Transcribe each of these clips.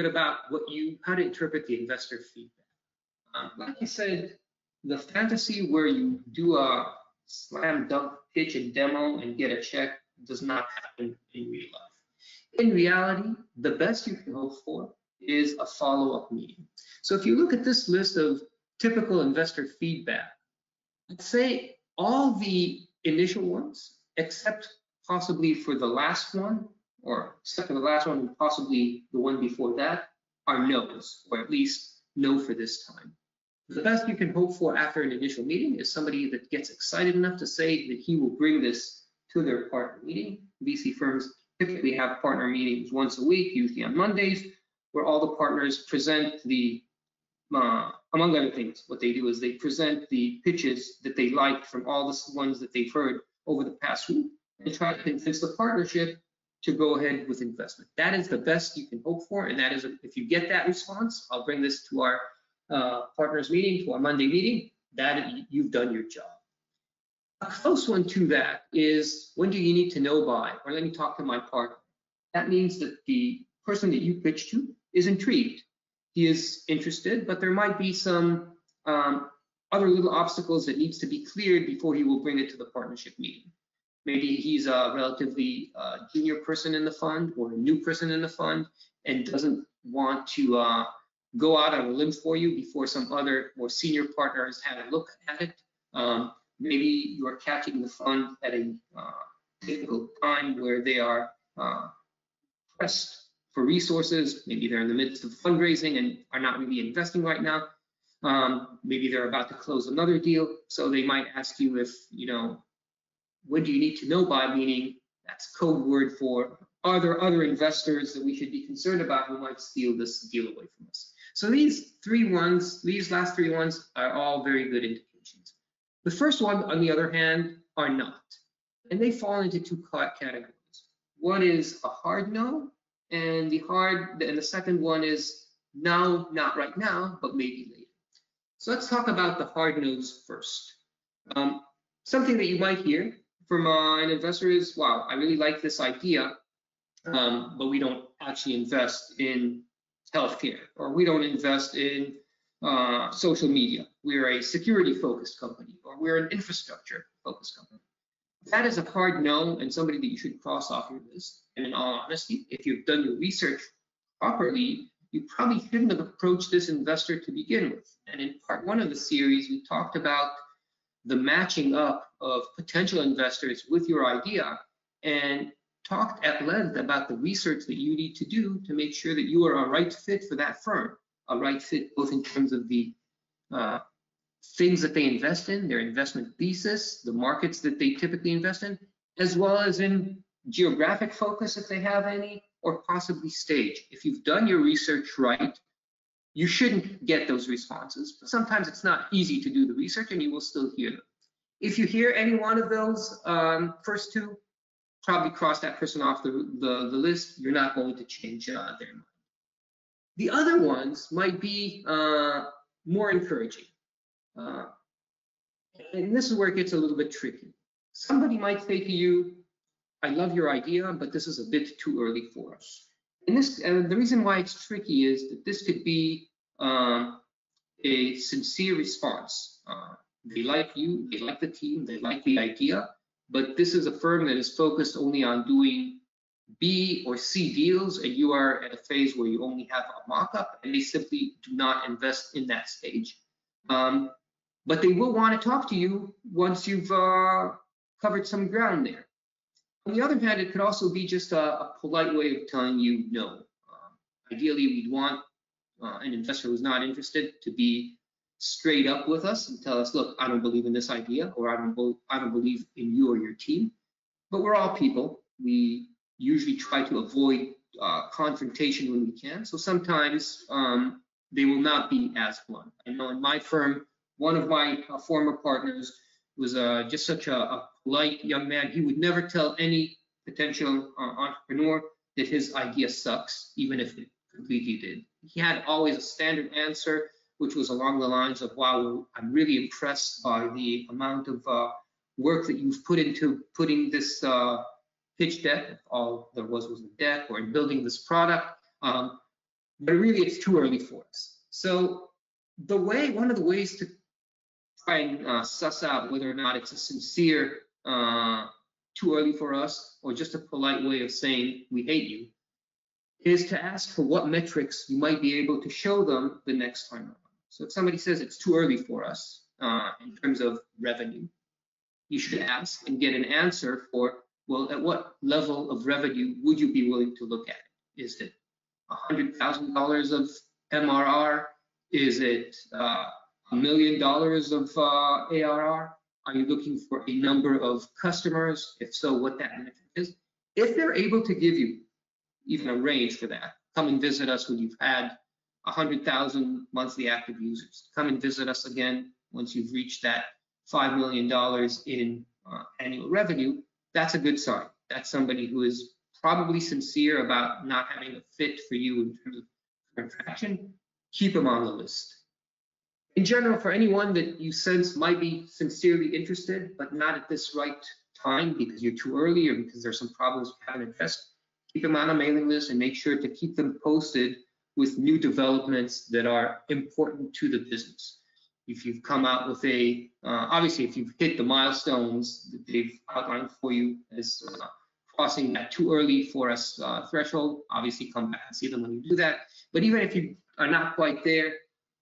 bit about how to interpret the investor feedback. Like I said, the fantasy where you do a slam dunk pitch and demo and get a check does not happen in real life. In reality, the best you can hope for is a follow-up meeting. So if you look at this list of typical investor feedback, I'd say all the initial ones, except possibly for the last one, or except for the last one and possibly the one before that, are no's, or at least no for this time. The best you can hope for after an initial meeting is somebody that gets excited enough to say that he will bring this to their partner meeting. VC firms typically have partner meetings once a week, usually on Mondays, where all the partners present the, among other things, what they do is they present the pitches that they liked from all the ones that they've heard over the past week and try to convince the partnership to go ahead with investment. That is the best you can hope for, and that is, if you get that response, I'll bring this to our partners meeting, to our Monday meeting, that you've done your job. A close one to that is, when do you need to know by, or let me talk to my partner. That means that the person that you pitch to is intrigued. He is interested, but there might be some other little obstacles that needs to be cleared before he will bring it to the partnership meeting. Maybe he's a relatively junior person in the fund or a new person in the fund and doesn't want to go out on a limb for you before some other more senior partners had a look at it. Maybe you're catching the fund at a difficult time where they are pressed for resources. Maybe they're in the midst of fundraising and are not really investing right now. Maybe they're about to close another deal, so they might ask you if, when do you need to know by, meaning that's code word for, are there other investors that we should be concerned about who might steal this deal away from us? So these last three ones are all very good indications. The first one, on the other hand, are not. And they fall into two categories. One is a hard no, and the second one is no, not right now, but maybe later. So let's talk about the hard no's first. Something that you might hear from an investor is, wow, I really like this idea, but we don't actually invest in healthcare, or we don't invest in social media. We're a security-focused company, or we're an infrastructure-focused company. That is a hard no, and somebody that you should cross off your list. And in all honesty, if you've done your research properly, you probably shouldn't have approached this investor to begin with. And in part one of the series, we talked about the matching up of potential investors with your idea, and talked at length about the research that you need to do to make sure that you are a right fit for that firm, a right fit both in terms of the things that they invest in, their investment thesis, the markets that they typically invest in, as well as in geographic focus if they have any, or possibly stage. If you've done your research right, you shouldn't get those responses, but sometimes it's not easy to do the research and you will still hear them. If you hear any one of those first two, probably cross that person off the list. You're not going to change their mind. The other ones might be more encouraging. And this is where it gets a little bit tricky. Somebody might say to you, I love your idea, but this is a bit too early for us. And the reason why it's tricky is that this could be a sincere response. They like you, they like the team, they like the idea, but this is a firm that is focused only on doing B or C deals, and you are at a phase where you only have a mock-up, and they simply do not invest in that stage. But they will want to talk to you once you've covered some ground there. On the other hand, it could also be just a polite way of telling you no. Ideally, we'd want an investor who's not interested to be straight up with us and tell us, look, I don't believe in this idea, or I don't believe in you or your team. But we're all people. We usually try to avoid confrontation when we can. So sometimes they will not be as blunt. I know in my firm, one of my former partners was just such a polite young man. He would never tell any potential entrepreneur that his idea sucks, even if it completely did. He had always a standard answer, which was along the lines of, wow, I'm really impressed by the amount of work that you've put into putting this pitch deck, if all there was a deck, or in building this product. but really it's too early for us. So one of the ways to try and suss out whether or not it's a sincere too early for us or just a polite way of saying we hate you is to ask for what metrics you might be able to show them the next time around. So if somebody says it's too early for us in terms of revenue, you should ask and get an answer for, well, at what level of revenue would you be willing to look at it? Is it $100,000 of MRR? Is it $1 million of ARR? Are you looking for a number of customers? If so, what that metric is? If they're able to give you even a range for that, come and visit us when you've had 100,000 monthly active users. Come and visit us again once you've reached that $5 million in annual revenue. That's a good sign. That's somebody who is probably sincere about not having a fit for you in terms of attraction. Keep them on the list. In general, for anyone that you sense might be sincerely interested, but not at this right time because you're too early or because there's some problems you haven't addressed, keep them on a mailing list and make sure to keep them posted with new developments that are important to the business. If you've come out with obviously if you've hit the milestones that they've outlined for you as crossing that too early for us threshold, obviously come back and see them when you do that. But even if you are not quite there,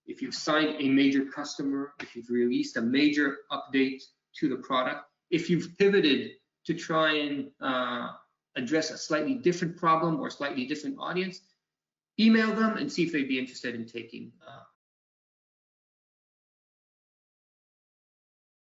if you've signed a major customer, if you've released a major update to the product, if you've pivoted to try and address a slightly different problem or slightly different audience, email them and see if they'd be interested in taking